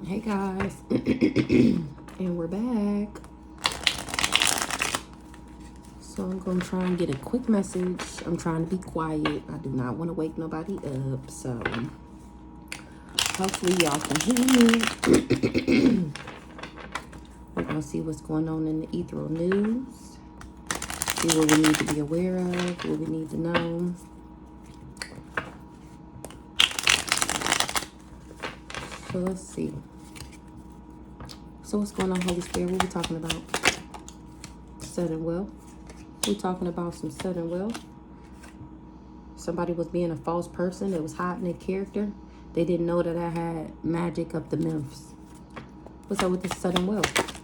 Hey guys, and we're back. So I'm gonna try and get a quick message. I'm trying to be quiet. I do not want to wake nobody up. So hopefully y'all can hear me. We're gonna see what's going on in the ethereal news. See what we need to be aware of, what we need to know. So let's see. So what's going on, Holy Spirit? What we talking about? Sudden wealth. We're talking about some sudden wealth. Somebody was being a false person. They was hiding their character. They didn't know that I had magic up the nymphs. What's up with this sudden wealth?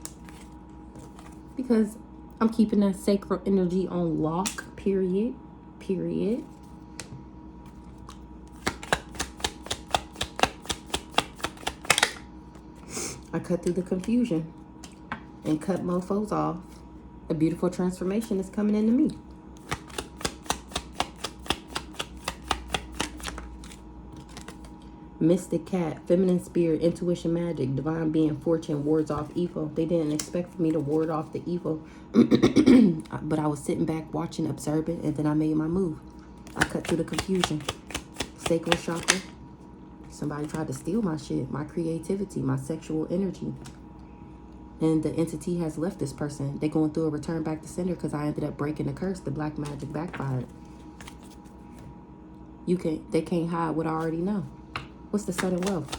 Because I'm keeping that sacred energy on lock, period. Period. I cut through the confusion and cut mofos off. A beautiful transformation is coming into me. Mystic cat, feminine spirit, intuition, magic, divine being, fortune, wards off evil. They didn't expect for me to ward off the evil. But I was sitting back watching, observing, and then I made my move. I cut through the confusion. Sacral chakra. Somebody tried to steal my shit, my creativity, my sexual energy. And the entity has left this person. They're going through a return back to sender because I ended up breaking the curse. The black magic backfired. They can't hide what I already know. What's the sudden wealth?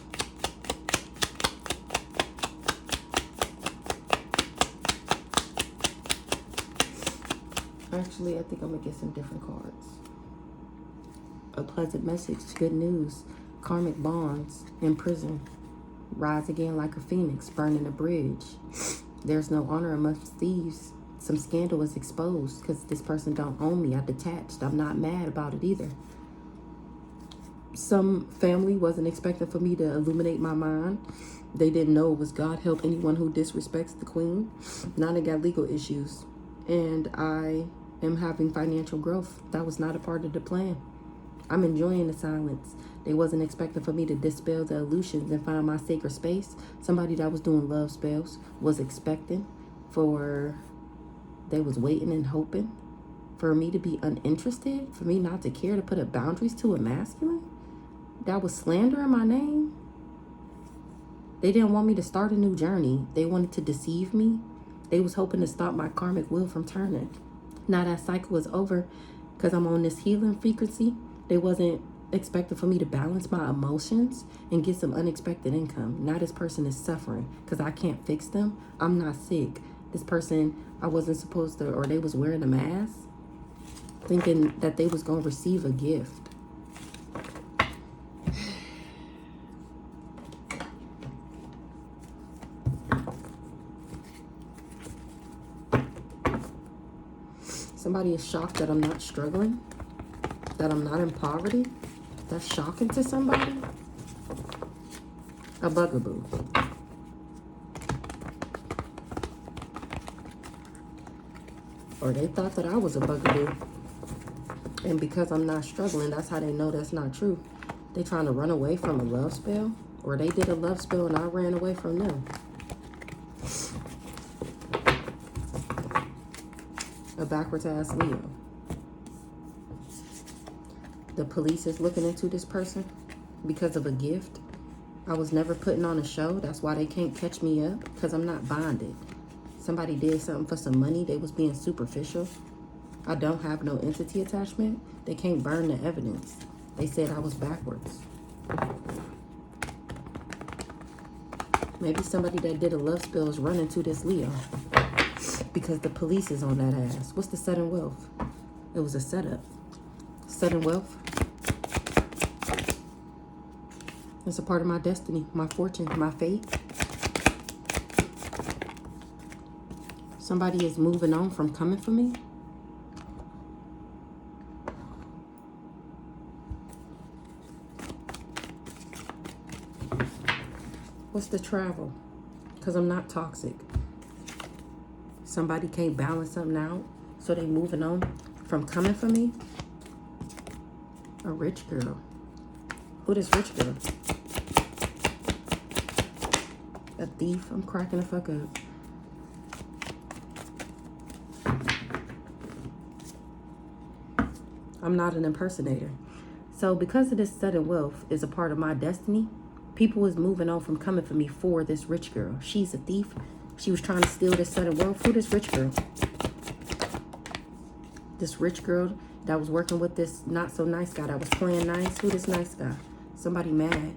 Actually, I think I'm going to get some different cards. A pleasant message, good news, karmic bonds, in prison. Rise again like a phoenix, burning a bridge. There's no honor amongst thieves. Some scandal was exposed because this person don't own me. I detached. I'm not mad about it either. Some family wasn't expecting for me to illuminate my mind. They didn't know it was God help anyone who disrespects the queen. Now they got legal issues. And I am having financial growth. That was not a part of the plan. I'm enjoying the silence. They wasn't expecting for me to dispel the illusions and find my sacred space. Somebody that was doing love spells was expecting they was waiting and hoping for me to be uninterested, for me not to care, to put up boundaries to a masculine. That was slander in my name. They didn't want me to start a new journey. They wanted to deceive me. They was hoping to stop my karmic wheel from turning. Now that cycle is over because I'm on this healing frequency. They wasn't expecting for me to balance my emotions and get some unexpected income. Now this person is suffering because I can't fix them. I'm not sick. This person, I wasn't supposed to, or they was wearing a mask, thinking that they was going to receive a gift. Somebody is shocked that I'm not struggling, that I'm not in poverty. That's shocking to somebody. A bugaboo. Or they thought that I was a bugaboo. And because I'm not struggling, that's how they know that's not true. They trying to run away from a love spell. Or they did a love spell and I ran away from them. A backwards ass Leo. The police is looking into this person because of a gift. I was never putting on a show. That's why they can't catch me up, because I'm not bonded. Somebody did something for some money. They was being superficial. I don't have no entity attachment. They can't burn the evidence. They said I was backwards. Maybe somebody that did a love spell is running to this Leo because the police is on that ass. What's the sudden wealth? It was a setup. Sudden wealth. It's a part of my destiny, my fortune, my fate. Somebody is moving on from coming for me. What's the travel? Because I'm not toxic. Somebody can't balance something out, so they moving on from coming for me. A rich girl. Who this rich girl? A thief. I'm cracking the fuck up. I'm not an impersonator. So because of this sudden wealth is a part of my destiny, people is moving on from coming for me for this rich girl. She's a thief. She was trying to steal this sudden wealth. Who this rich girl? This rich girl that was working with this not so nice guy that was playing nice. Who this nice guy? Somebody mad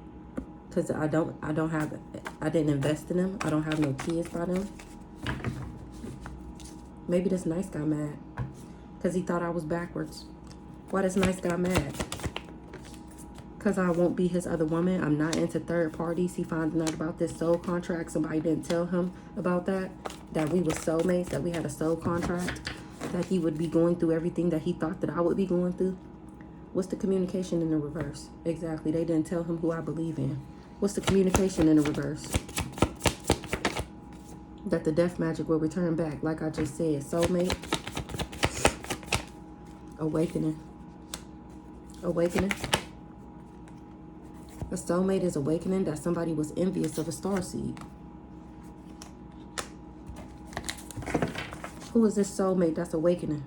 because I didn't invest in them. I don't have no kids by them. Maybe this nice guy mad because he thought I was backwards. Why this nice guy mad? Because I won't be his other woman. I'm not into third parties. He finds out about this soul contract. Somebody didn't tell him about that. That we were soulmates. That we had a soul contract. That he would be going through everything that he thought that I would be going through. What's the communication in the reverse? Exactly. They didn't tell him who I believe in. What's the communication in the reverse? That the death magic will return back. Like I just said. Soulmate. Awakening. Awakening. A soulmate is awakening that somebody was envious of a starseed. Who is this soulmate that's awakening?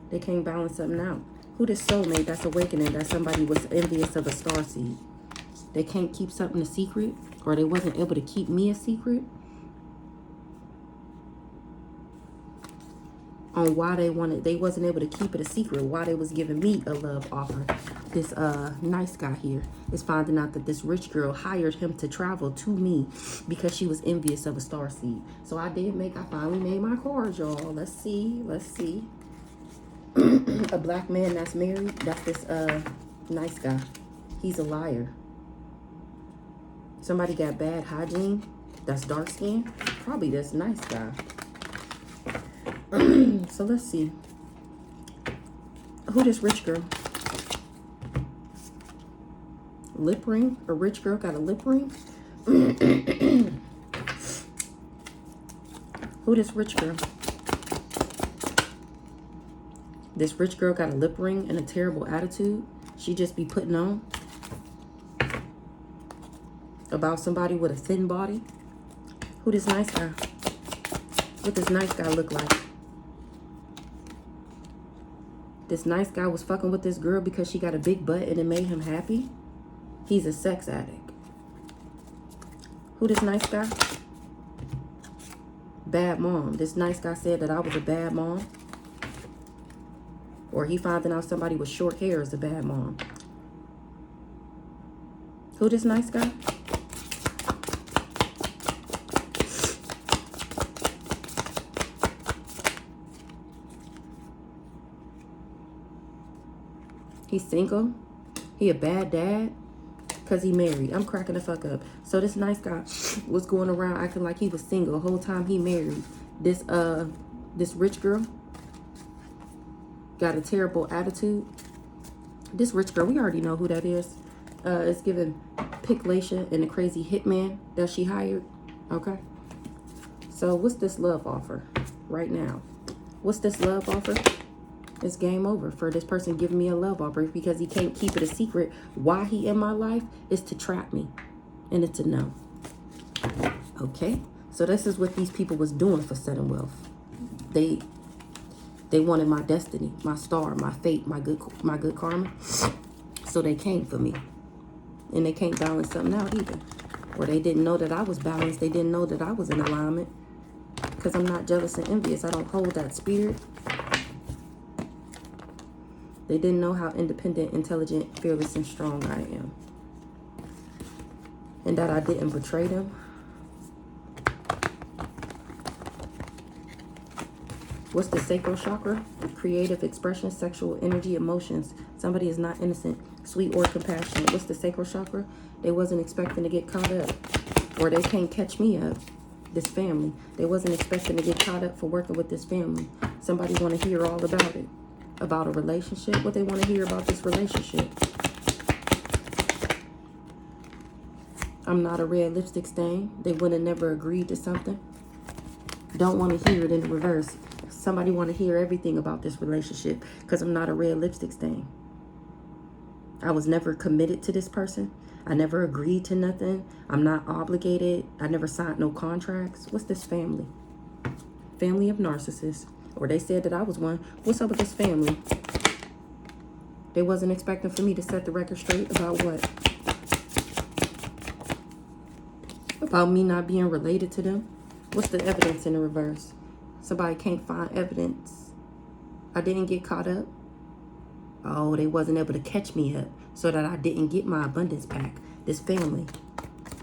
They can't balance something out. Who this soulmate that's awakening that somebody was envious of a starseed? They can't keep something a secret, or they wasn't able to keep me a secret on why they wasn't able to keep it a secret, why they was giving me a love offer. This nice guy here is finding out that this rich girl hired him to travel to me because she was envious of a starseed. So I finally made my cards, y'all. Let's see. A black man that's married, that's this nice guy. He's a liar. Somebody got bad hygiene, that's dark skin. Probably this nice guy. So let's see. Who this rich girl? Lip ring? A rich girl got a lip ring? Who this rich girl? This rich girl got a lip ring and a terrible attitude. She just be putting on about somebody with a thin body. Who this nice guy? What does nice guy look like? This nice guy was fucking with this girl because she got a big butt and it made him happy. He's a sex addict. Who this nice guy? Bad mom. This nice guy said that I was a bad mom. Or he finding out somebody with short hair is a bad mom. Who this nice guy? He's single. He a bad dad because he married. I'm cracking the fuck up. So this nice guy was going around acting like he was single the whole time he married. This rich girl got a terrible attitude. This rich girl, we already know who that is. It's giving Picklation and the crazy hitman that she hired. Okay. So what's this love offer right now? What's this love offer? It's game over for this person giving me a love offer because he can't keep it a secret. Why he in my life is to trap me. And it's a no. Okay. So this is what these people was doing for sudden wealth. They wanted my destiny, my star, my fate, my good karma. So they came for me. And they can't balance something out either. Or they didn't know that I was balanced. They didn't know that I was in alignment. Because I'm not jealous and envious. I don't hold that spirit. They didn't know how independent, intelligent, fearless, and strong I am. And that I didn't betray them. What's the sacral chakra? Creative expression, sexual energy, emotions. Somebody is not innocent, sweet, or compassionate. What's the sacral chakra? They wasn't expecting to get caught up. Or they can't catch me up. This family. They wasn't expecting to get caught up for working with this family. Somebody want to hear all about it. About a relationship. What they want to hear about this relationship. I'm not a red lipstick stain. They would have never agreed to something. Don't want to hear it in the reverse. Somebody want to hear everything about this relationship because I'm not a red lipstick stain. I was never committed to this person. I never agreed to nothing. I'm not obligated. I never signed no contracts. What's this family? Family of narcissists. Or they said that I was one. What's up with this family? They wasn't expecting for me to set the record straight about what? About me not being related to them? What's the evidence in the reverse? Somebody can't find evidence. I didn't get caught up. Oh, they wasn't able to catch me up so that I didn't get my abundance back. This family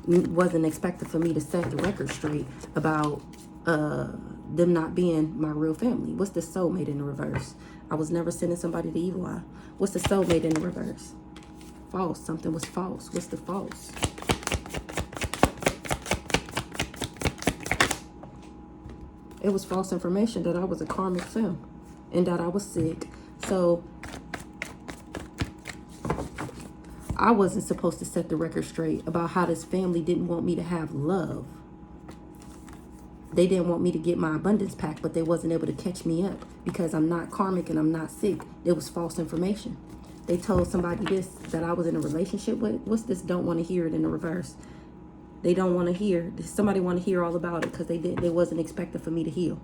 wasn't expected for me to set the record straight about them not being my real family. What's the soulmate in the reverse? I was never sending somebody to evil eye. What's the soulmate in the reverse? False. Something was false. What's the false? It was false information that I was a karmic film and that I was sick. So I wasn't supposed to set the record straight about how this family didn't want me to have love. They didn't want me to get my abundance pack, but they wasn't able to catch me up because I'm not karmic and I'm not sick. It was false information. They told somebody this, that I was in a relationship with. What's this? Don't want to hear it in the reverse. They don't want to hear. Somebody want to hear all about it because they wasn't expecting for me to heal.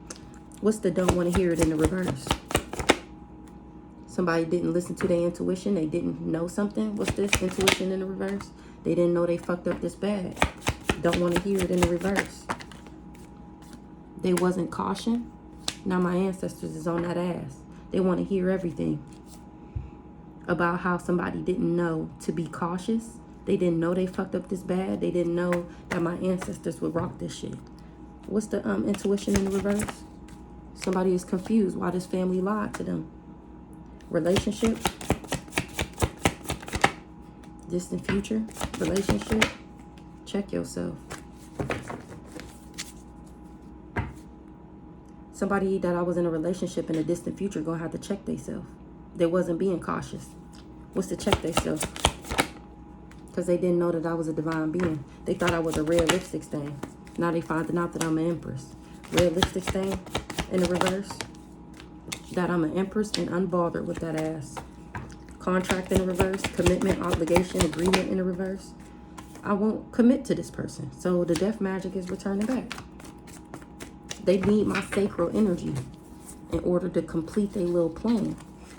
What's the don't want to hear it in the reverse? Somebody didn't listen to their intuition. They didn't know something. What's this? Intuition in the reverse. They didn't know they fucked up this bad. Don't want to hear it in the reverse. They wasn't caution. Now my ancestors is on that ass. They want to hear everything about how somebody didn't know to be cautious. They didn't know they fucked up this bad. They didn't know that my ancestors would rock this shit. What's the intuition in the reverse? Somebody is confused why this family lied to them. Relationship. Distant future. Relationship. Check yourself. Somebody that I was in a relationship in a distant future gonna have to check themselves. They wasn't being cautious. What's to check themselves? Because they didn't know that I was a divine being. They thought I was a red lipstick stain. Now they finding out that I'm an empress. Red lipstick stain in the reverse. That I'm an empress and unbothered with that ass. Contract in the reverse. Commitment, obligation, agreement in the reverse. I won't commit to this person. So the death magic is returning back. They need my sacral energy in order to complete their little plan.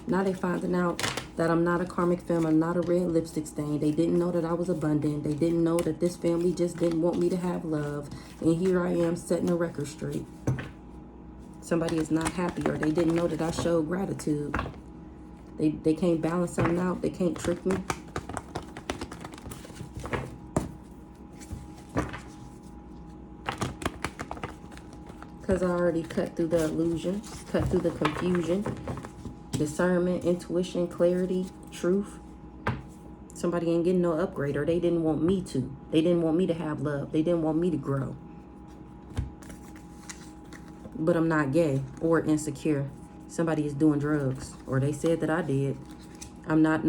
Now they finding out that I'm not a karmic femme. I'm not a red lipstick stain. They didn't know that I was abundant. They didn't know that this family just didn't want me to have love. And here I am setting a record straight. Somebody is not happy, or they didn't know that I showed gratitude. They can't balance something out. They can't trick me. Because I already cut through the illusion, cut through the confusion, discernment, intuition, clarity, truth. Somebody ain't getting no upgrade, or they didn't want me to. They didn't want me to have love. They didn't want me to grow. But I'm not gay or insecure. Somebody is doing drugs, or they said that I did. I'm not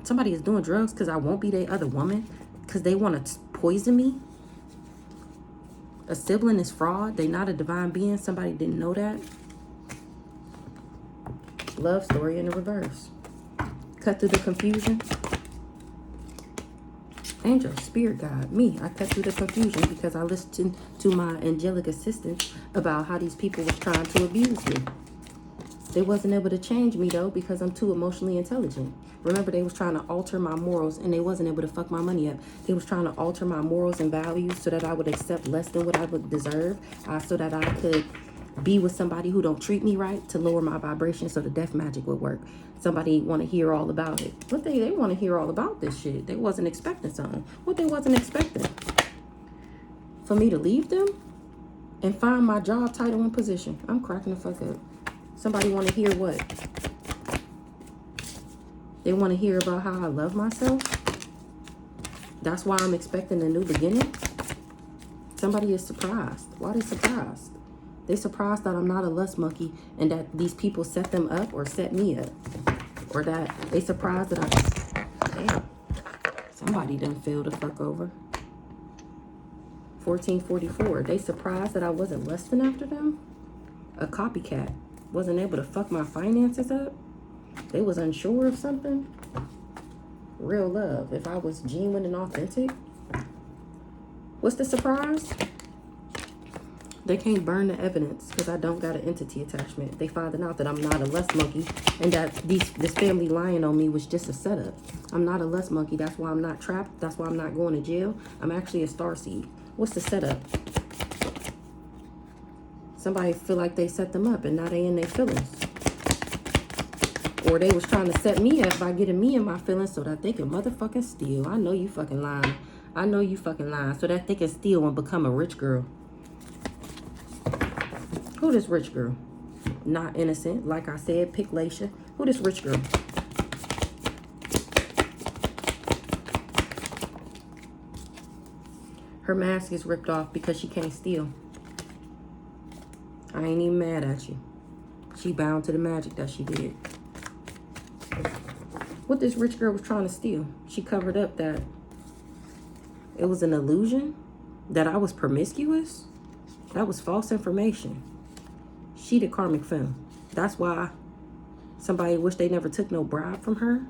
somebody is doing drugs because I won't be their other woman, because they want to poison me. A sibling is fraud. They not a divine being. Somebody didn't know that. Love story in the reverse. Cut through the confusion. Angel, spirit guide, me. I cut through the confusion because I listened to my angelic assistants about how these people was trying to abuse me. They wasn't able to change me though because I'm too emotionally intelligent. Remember, they was trying to alter my morals and they wasn't able to fuck my money up. They was trying to alter my morals and values so that I would accept less than what I would deserve, so that I could be with somebody who don't treat me right, to lower my vibration so the death magic would work. Somebody want to hear all about it. But they want to hear all about this shit. They wasn't expecting something. What they wasn't expecting? For me to leave them and find my job title and position. I'm cracking the fuck up. Somebody want to hear what? They want to hear about how I love myself. That's why I'm expecting a new beginning. Somebody is surprised. Why are they surprised? They surprised that I'm not a lust monkey and that these people set them up or set me up. Or that they surprised that damn, somebody done failed to fuck over. 1444. They surprised that I wasn't lusting after them. A copycat. Wasn't able to fuck my finances up. They was unsure of something. real love. If I was genuine and authentic. What's the surprise? They can't burn the evidence because I don't got an entity attachment. They finding out that I'm not a lust monkey and that this family lying on me was just a setup. I'm not a lust monkey. That's why I'm not trapped. That's why I'm not going to jail. I'm actually a starseed. What's the setup? Somebody feel like they set them up and now they in their feelings. Or they was trying to set me up by getting me in my feelings so that they can motherfucking steal. I know you fucking lying. I know you fucking lying. So that they can steal and become a rich girl. Who this rich girl? Not innocent. Like I said, pick Laisha. Who this rich girl? Her mask is ripped off because she can't steal. I ain't even mad at you. She bound to the magic that she did. What this rich girl was trying to steal, she covered up that it was an illusion, that I was promiscuous. That was false information. She the karmic femme. That's why somebody wish they never took no bribe from her,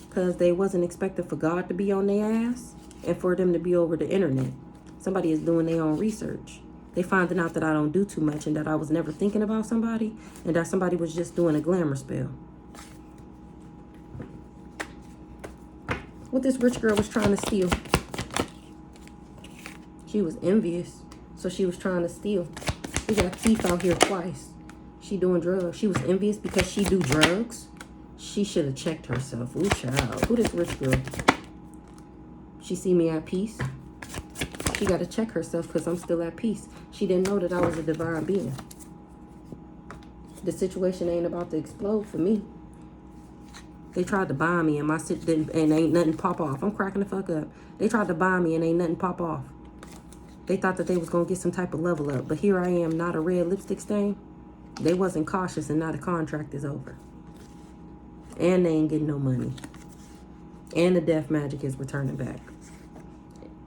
because they wasn't expecting for God to be on their ass and for them to be over the internet. Somebody is doing their own research. They finding out that I don't do too much and that I was never thinking about somebody and that somebody was just doing a glamour spell. What this rich girl was trying to steal. She was envious, so she was trying to steal. We got thief out here twice. She doing drugs. She was envious because she do drugs. She should have checked herself. Ooh, child. Who this rich girl? She see me at peace. She got to check herself because I'm still at peace. She didn't know that I was a divine being. The situation ain't about to explode for me. They tried to buy me and my shit didn't, and ain't nothing pop off. I'm cracking the fuck up. They tried to buy me and ain't nothing pop off. They thought that they was going to get some type of level up. But here I am, not a red lipstick stain. They wasn't cautious and now the contract is over. And they ain't getting no money. And the death magic is returning back.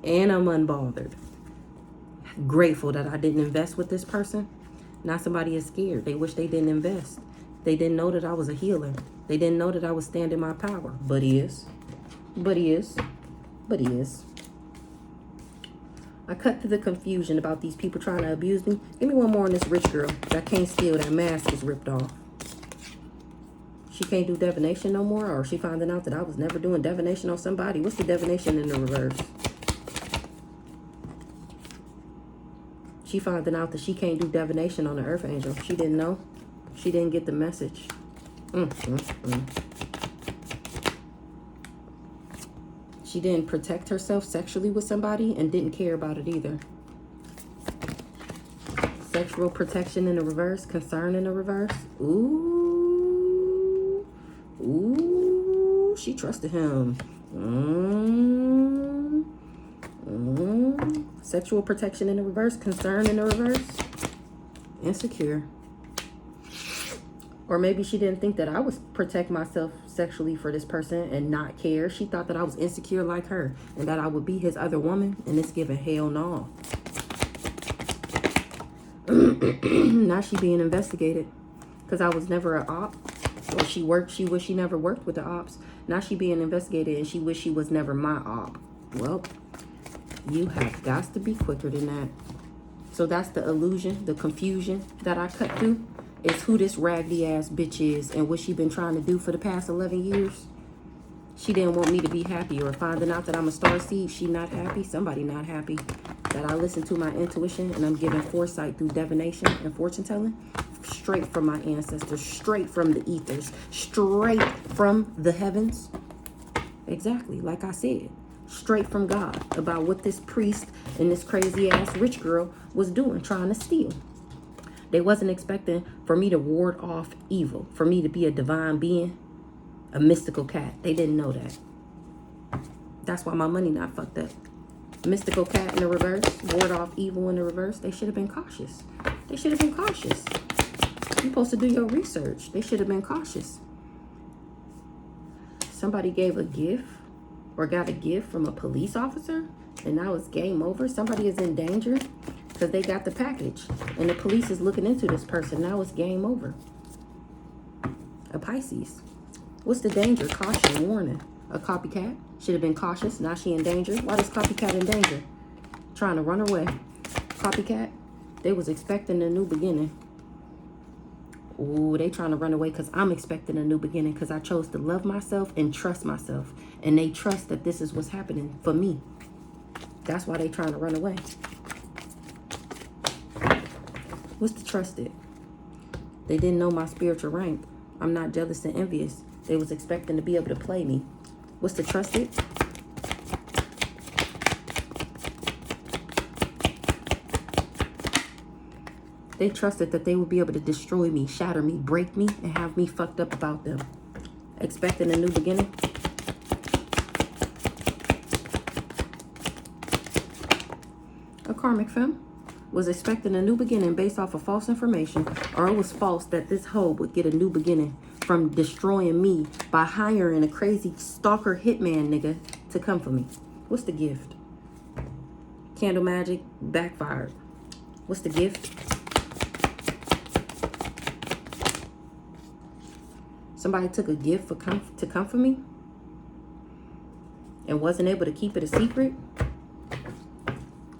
And I'm unbothered. Grateful that I didn't invest with this person. Now somebody is scared. They wish they didn't invest. They didn't know that I was a healer. They didn't know that I was standing my power. But he is. But he is. But he is. I cut through the confusion about these people trying to abuse me. Give me one more on this rich girl that can't steal. That mask is ripped off. She can't do divination no more, or she finding out that I was never doing divination on somebody. What's the divination in the reverse? She finding out that she can't do divination on the earth angel. She didn't know. She didn't get the message. She didn't protect herself sexually with somebody and didn't care about it either. Sexual protection in the reverse, concern in the reverse. Ooh. Ooh. She trusted him. Sexual protection in the reverse, concern in the reverse. Insecure. Or maybe she didn't think that I would protect myself sexually for this person and not care. She thought that I was insecure like her and that I would be his other woman. And it's giving hell no. Now she being investigated because I was never an op. Or she wish she never worked with the ops. Now she being investigated and she wish she was never my op. Well, you have got to be quicker than that. So that's the illusion, the confusion that I cut through. Is who this raggedy ass bitch is and what she been trying to do for the past 11 years. She didn't want me to be happy, or finding out that I'm a starseed. She not happy. Somebody not happy that I listen to my intuition and I'm giving foresight through divination and fortune telling. Straight from my ancestors, straight from the ethers, straight from the heavens. Exactly, like I said. Straight from God about what this priest and this crazy ass rich girl was doing, trying to steal. They wasn't expecting for me to ward off evil, for me to be a divine being, a mystical cat. They didn't know that. That's why my money not fucked up. Mystical cat in the reverse, ward off evil in the reverse. They should have been cautious. They should have been cautious. You're supposed to do your research. They should have been cautious. Somebody gave a gift or got a gift from a police officer and now it's game over. Somebody is in danger because they got the package and the police is looking into this person. Now it's game over. A Pisces. What's the danger? Caution, warning. A copycat. Should have been cautious. Now she in danger. Why is copycat in danger? Trying to run away. Copycat. They was expecting a new beginning. Ooh, they trying to run away because I'm expecting a new beginning because I chose to love myself and trust myself. And they trust that this is what's happening for me. That's why they trying to run away. What's the trusted? They didn't know my spiritual rank. I'm not jealous and envious. They was expecting to be able to play me. What's the trusted? They trusted that they would be able to destroy me, shatter me, break me, and have me fucked up about them. Expecting a new beginning. A karmic femme was expecting a new beginning based off of false information, or it was false that this hoe would get a new beginning from destroying me by hiring a crazy stalker hitman nigga to come for me. What's the gift? Candle magic backfired. What's the gift? Somebody took a gift to come for me and wasn't able to keep it a secret.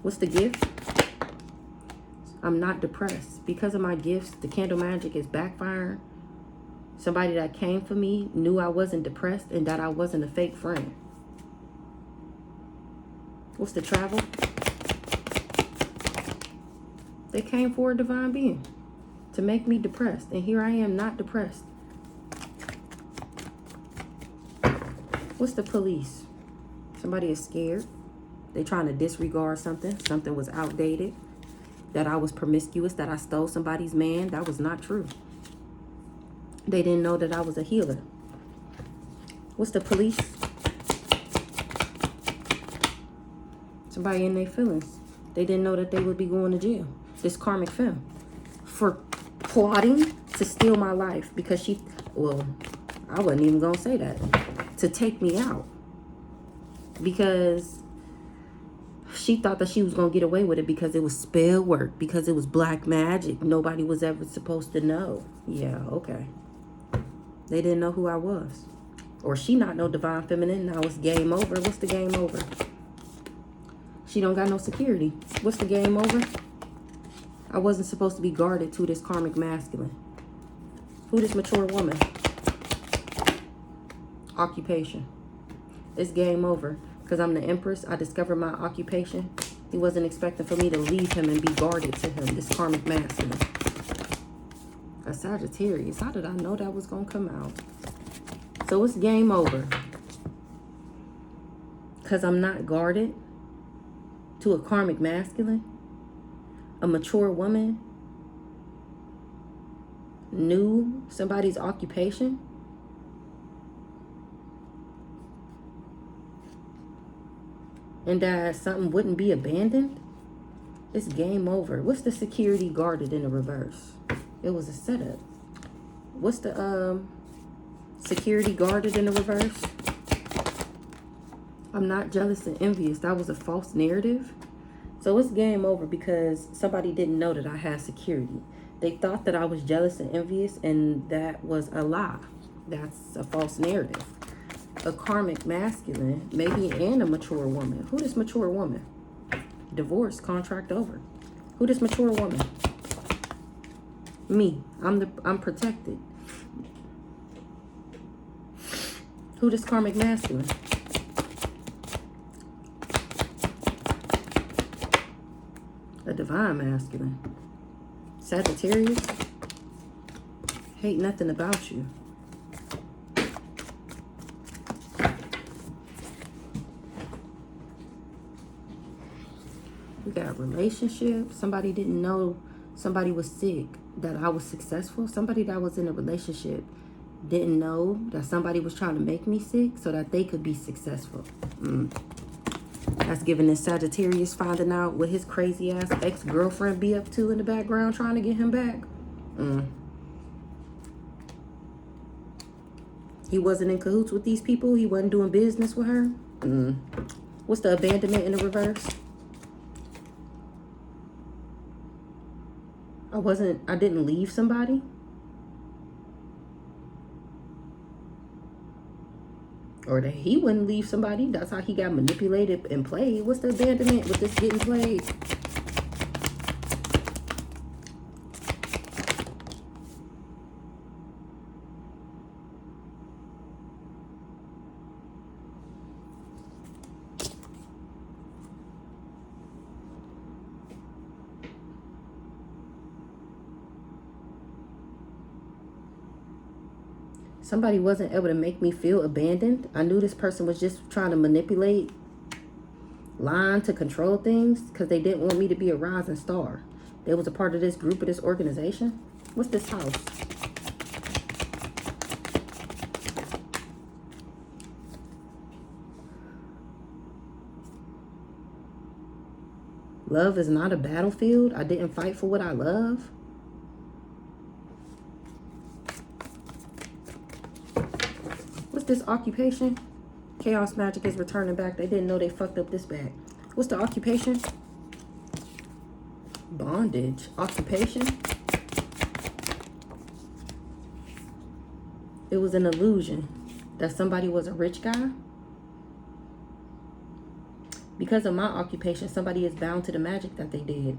What's the gift? I'm not depressed. Because of my gifts, the candle magic is backfiring. Somebody that came for me knew I wasn't depressed and that I wasn't a fake friend. What's the travel? They came for a divine being to make me depressed. And here I am not depressed. What's the police? Somebody is scared. They trying to disregard something. Something was outdated. That I was promiscuous. That I stole somebody's man. That was not true. They didn't know that I was a healer. What's the police? Somebody in their feelings. They didn't know that they would be going to jail. This karmic femme. For plotting to steal my life. Because she, well, I wasn't even going to say that. To take me out. Because she thought that she was going to get away with it because it was spell work. Because it was black magic. Nobody was ever supposed to know. Yeah, okay. They didn't know who I was. Or she not know divine feminine. Now it's game over. What's the game over? She don't got no security. What's the game over? I wasn't supposed to be guarded to this karmic masculine. Who this mature woman? Occupation. It's game over. Because I'm the empress. I discovered my occupation. He wasn't expecting for me to leave him and be guarded to him. This karmic masculine. A Sagittarius. How did I know that was going to come out? So it's game over. Because I'm not guarded to a karmic masculine. A mature woman knew somebody's occupation. And that something wouldn't be abandoned. It's game over. What's the security guarded in the reverse? It was a setup. What's the security guarded in the reverse? I'm not jealous and envious. That was a false narrative. So it's game over because somebody didn't know that I had security. They thought that I was jealous and envious, and that was a lie. That's a false narrative. A karmic masculine, maybe, and a mature woman. Who this mature woman? Divorce, contract over. Who this mature woman? Me. I'm protected. Who this karmic masculine? A divine masculine. Sagittarius. Hate nothing about you. We got relationships. Somebody didn't know somebody was sick, that I was successful. Somebody that was in a relationship didn't know that somebody was trying to make me sick so that they could be successful. That's giving this Sagittarius finding out what his crazy ass ex-girlfriend be up to in the background trying to get him back. He wasn't in cahoots with these people. He wasn't doing business with her. What's the abandonment in the reverse? I didn't leave somebody. Or that he wouldn't leave somebody. That's how he got manipulated and played. What's the abandonment with this getting played? Somebody wasn't able to make me feel abandoned. I knew this person was just trying to manipulate, lying to control things because they didn't want me to be a rising star. They was a part of this group, of this organization. What's this house? Love is not a battlefield. I didn't fight for what I love. This occupation? Chaos magic is returning back. They didn't know they fucked up this bag. What's the occupation? Bondage. Occupation? It was an illusion that somebody was a rich guy. Because of my occupation, somebody is bound to the magic that they did.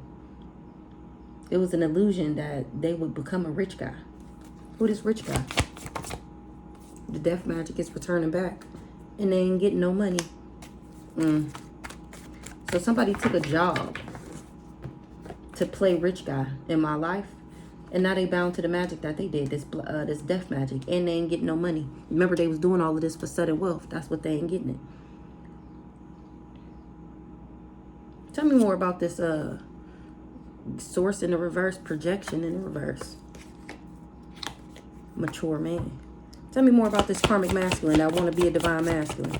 It was an illusion that they would become a rich guy. Who this rich guy? The death magic is returning back. And they ain't getting no money. So somebody took a job to play rich guy in my life. And now they bound to the magic that they did. This death magic. And they ain't getting no money. Remember, they was doing all of this for sudden wealth. That's what they ain't getting it. Tell me more about this source in the reverse, projection in the reverse. Mature man. Tell me more about this karmic masculine that want to be a divine masculine.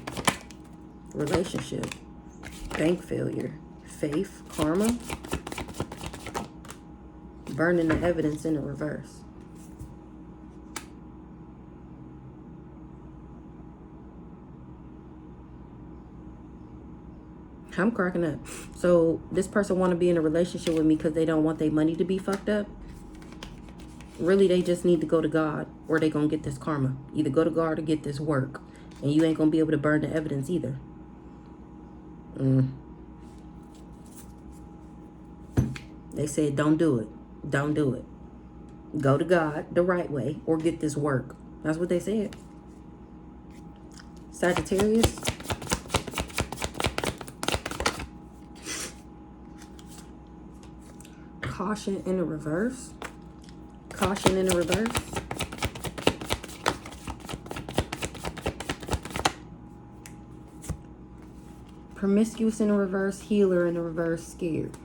Relationship. Bank failure. Faith. Karma. Burning the evidence in the reverse. I'm cracking up. So this person want to be in a relationship with me because they don't want their money to be fucked up. Really, they just need to go to God or they going to get this karma. Either go to God or get this work. And you ain't going to be able to burn the evidence either. They said, don't do it. Don't do it. Go to God the right way or get this work. That's what they said. Sagittarius. Caution in the reverse. Caution in the reverse. Promiscuous in the reverse. Healer in the reverse. Scared.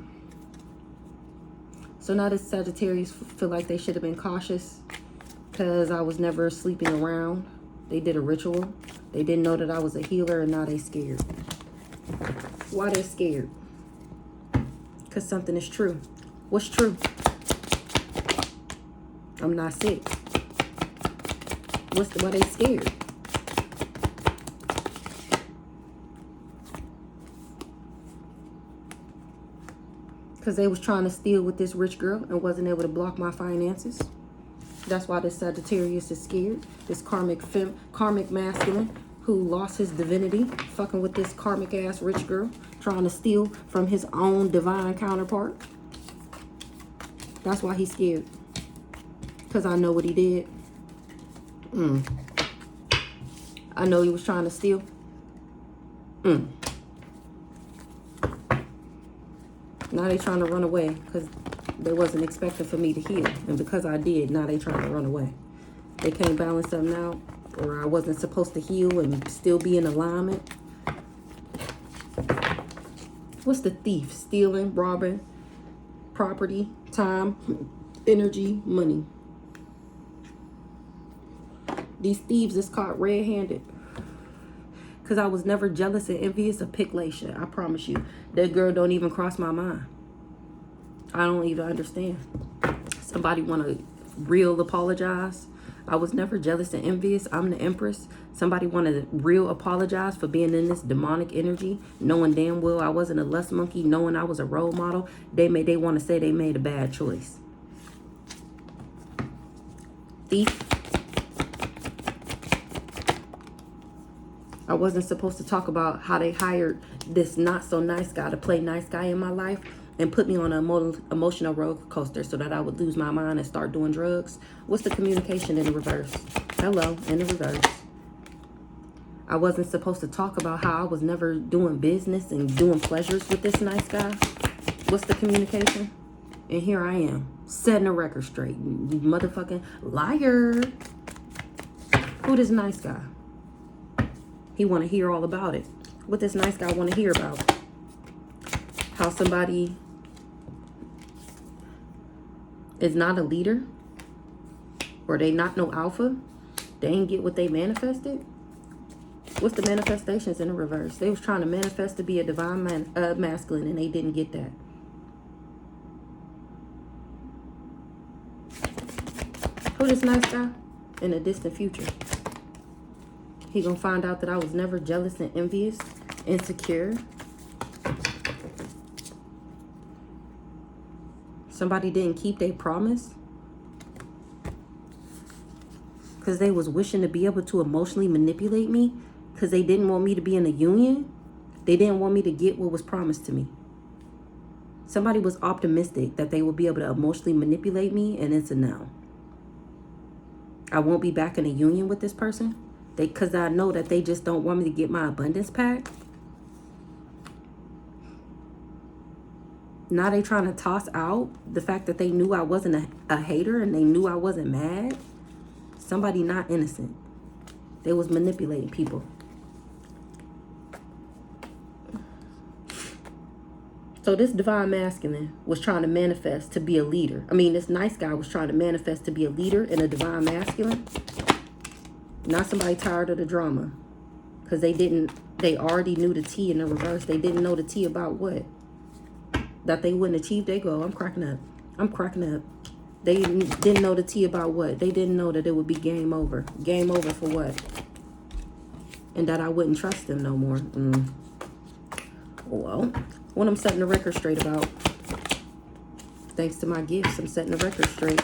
So now the Sagittarius feel like they should have been cautious because I was never sleeping around. They did a ritual. They didn't know that I was a healer and now they scared. Why they scared? Because something is true. What's true? I'm not sick. Why they scared? Because they was trying to steal with this rich girl and wasn't able to block my finances. That's why this Sagittarius is scared. This karmic masculine who lost his divinity, fucking with this karmic ass rich girl, trying to steal from his own divine counterpart. That's why he's scared. Because I know what he did. I know he was trying to steal. Now they trying to run away because they wasn't expecting for me to heal. And because I did, now they trying to run away. They can't balance something out. Or I wasn't supposed to heal and still be in alignment. What's the thief? Stealing, robbing, property, time, energy, money. These thieves is caught red-handed. Because I was never jealous and envious of Picklacia. I promise you. That girl don't even cross my mind. I don't even understand. Somebody want to real apologize. I was never jealous and envious. I'm the Empress. Somebody want to real apologize for being in this demonic energy. Knowing damn well I wasn't a lust monkey. Knowing I was a role model. They want to say they made a bad choice. Thief. I wasn't supposed to talk about how they hired this not so nice guy to play nice guy in my life and put me on an emotional roller coaster so that I would lose my mind and start doing drugs. What's the communication in the reverse? Hello, in the reverse. I wasn't supposed to talk about how I was never doing business and doing pleasures with this nice guy. What's the communication? And here I am, setting a record straight. You motherfucking liar. Who this nice guy? He want to hear all about it. What this nice guy want to hear about? How somebody is not a leader, or they not no alpha. They ain't get what they manifested. What's the manifestations in the reverse? They was trying to manifest to be a divine masculine, and they didn't get that. Who this nice guy? In the distant future, he gonna find out that I was never jealous and envious, insecure. Somebody didn't keep their promise because they was wishing to be able to emotionally manipulate me because they didn't want me to be in a union. They didn't want me to get what was promised to me. Somebody was optimistic that they would be able to emotionally manipulate me, and it's a no. I won't be back in a union with this person because I know that they just don't want me to get my abundance pack. Now they trying to toss out the fact that they knew I wasn't a hater and they knew I wasn't mad. Somebody not innocent. They was manipulating people. So this divine masculine was trying to manifest to be a leader. I mean, this nice guy was trying to manifest to be a leader in a divine masculine. Not somebody tired of the drama. Because they already knew the tea in the reverse. They didn't know the tea about what? That they wouldn't achieve their goal. I'm cracking up. I'm cracking up. They didn't know the tea about what? They didn't know that it would be game over. Game over for what? And that I wouldn't trust them no more. Well, what I'm setting the record straight about, thanks to my gifts, I'm setting the record straight.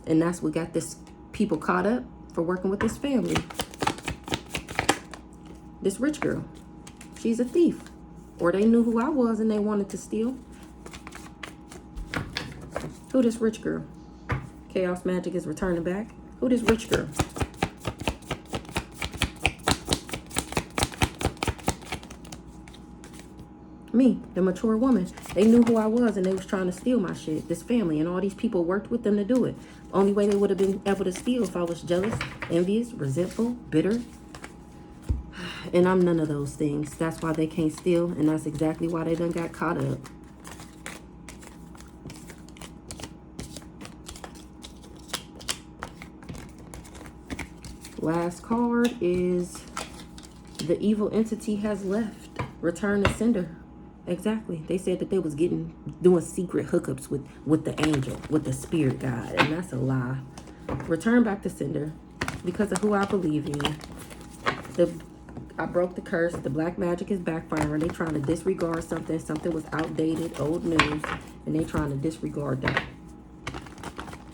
And that's what got this people caught up for working with this family. This rich girl, she's a thief. Or they knew who I was and they wanted to steal. Who this rich girl? Chaos magic is returning back. Who this rich girl? Me, the mature woman. They knew who I was and they was trying to steal my shit. This family and all these people worked with them to do it. Only way they would have been able to steal if I was jealous, envious, resentful, bitter. And I'm none of those things. That's why they can't steal, and that's exactly why they done got caught up. Last card is the evil entity has left. Return to sender. Exactly. They said that they was doing secret hookups with the angel, with the spirit guide, and that's a lie. Return back to sender because of who I believe in. I broke the curse. The black magic is backfiring. They trying to disregard something. Something was outdated, old news, and they trying to disregard that.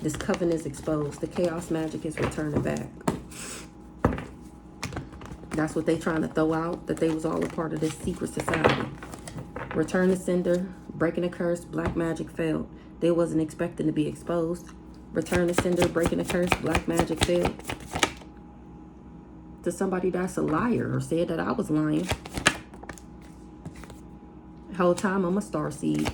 This coven is exposed. The chaos magic is returning back. That's what they trying to throw out, that they was all a part of this secret society. Return to sender, breaking the curse, black magic failed. They wasn't expecting to be exposed. Return to sender, breaking the curse, black magic failed. To somebody that's a liar or said that I was lying. The whole time I'm a starseed.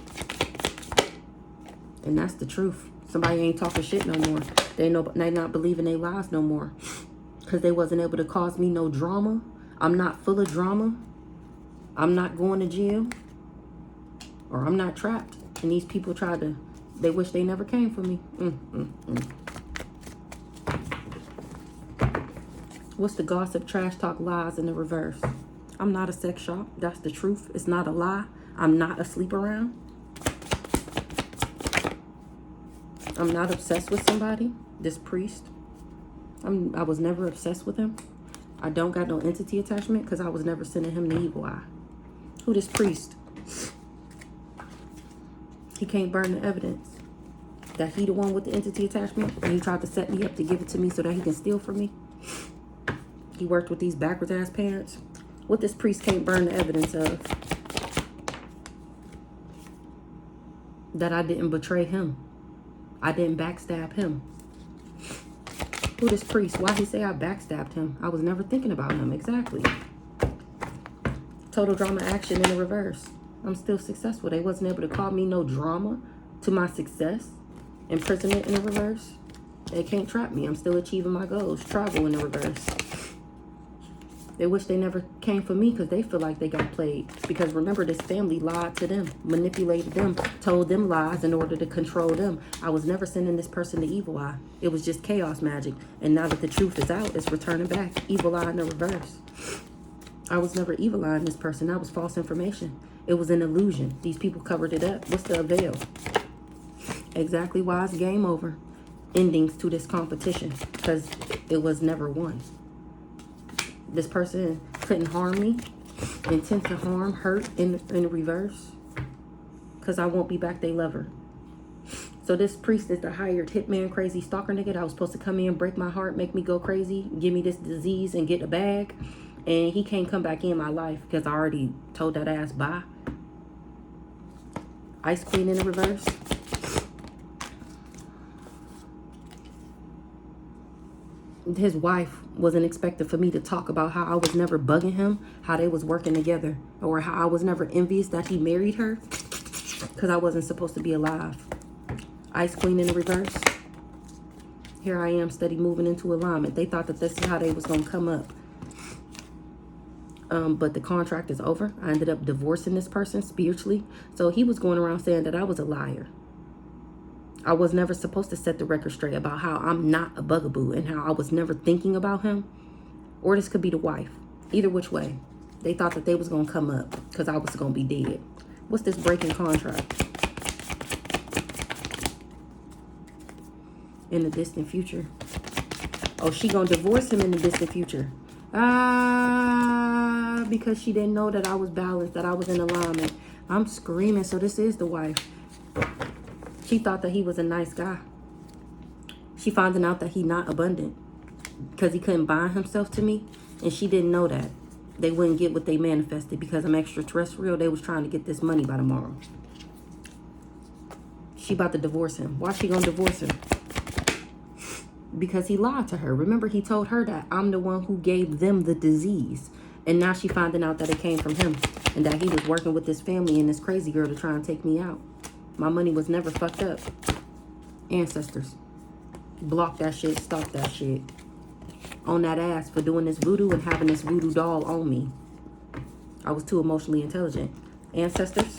And that's the truth. Somebody ain't talking shit no more. They not believing their lies no more. Because they wasn't able to cause me no drama. I'm not full of drama. I'm not going to jail. Or I'm not trapped. And these people they wish they never came for me. What's the gossip, trash talk, lies in the reverse? I'm not a sex shop. That's the truth. It's not a lie. I'm not a sleep around. I'm not obsessed with somebody. This priest. I was never obsessed with him. I don't got no entity attachment because I was never sending him the evil eye. Who this priest? He can't burn the evidence. That he the one with the entity attachment and he tried to set me up to give it to me so that he can steal from me. He worked with these backwards ass parents. What this priest can't burn the evidence of? That I didn't betray him. I didn't backstab him. Who this priest? Why he say I backstabbed him? I was never thinking about him. Exactly. Total drama action in the reverse. I'm still successful. They wasn't able to call me no drama to my success. Imprisonment in the reverse. They can't trap me. I'm still achieving my goals. Travel in the reverse. They wish they never came for me because they feel like they got played. Because remember, this family lied to them, manipulated them, told them lies in order to control them. I was never sending this person the evil eye. It was just chaos magic. And now that the truth is out, it's returning back. Evil eye in the reverse. I was never evil eyeing this person. That was false information. It was an illusion. These people covered it up. What's the avail? Exactly why it's game over. Endings to this competition. Because it was never won. This person couldn't harm me. Intent to harm, hurt in the reverse. Because I won't be back they lover. So this priest is the hired hitman, crazy stalker nigga that was supposed to come in, break my heart, make me go crazy, give me this disease and get a bag. And he can't come back in my life because I already told that ass bye. Ice Queen in the reverse. His wife wasn't expecting for me to talk about how I was never bugging him, how they was working together, or how I was never envious that he married her because I wasn't supposed to be alive. Ice Queen in the reverse. Here I am, steady moving into alignment. They thought that this is how they was going to come up. But the contract is over. I ended up divorcing this person spiritually. So he was going around saying that I was a liar. I was never supposed to set the record straight about how I'm not a bugaboo and how I was never thinking about him. Or this could be the wife. Either which way. They thought that they was going to come up because I was going to be dead. What's this breaking contract? In the distant future. Oh, she going to divorce him in the distant future. Because she didn't know that I was balanced, that I was in alignment. I'm screaming. So this is the wife. She thought that he was a nice guy. She finding out that he not abundant because he couldn't bind himself to me. And she didn't know that. They wouldn't get what they manifested because I'm extraterrestrial. They was trying to get this money by tomorrow. She about to divorce him. Why she gonna divorce him? Because he lied to her. Remember, he told her that I'm the one who gave them the disease. And now she finding out that it came from him. And that he was working with this family and this crazy girl to try and take me out. My money was never fucked up. Ancestors. Block that shit. Stop that shit. On that ass for doing this voodoo and having this voodoo doll on me. I was too emotionally intelligent. Ancestors.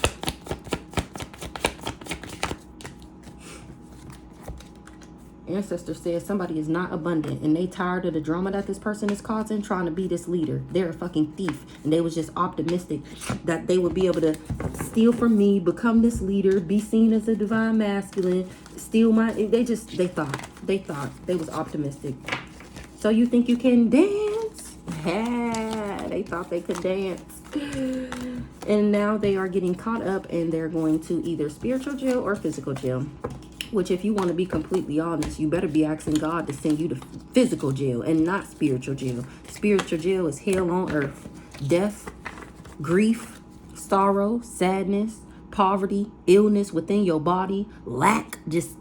Ancestor says somebody is not abundant and they tired of the drama that this person is causing, trying to be this leader. They're a fucking thief. And they was just optimistic that they would be able to steal from me, become this leader, be seen as a divine masculine, steal my... They thought. They was optimistic. So you think you can dance? They thought they could dance. And now they are getting caught up and they're going to either spiritual jail or physical jail. Which, if you want to be completely honest, you better be asking God to send you to physical jail and not spiritual jail. Spiritual jail is hell on earth. Death, grief, sorrow, sadness, poverty, illness within your body, lack, just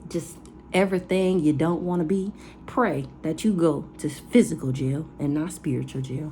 everything you don't want to be. Pray that you go to physical jail and not spiritual jail.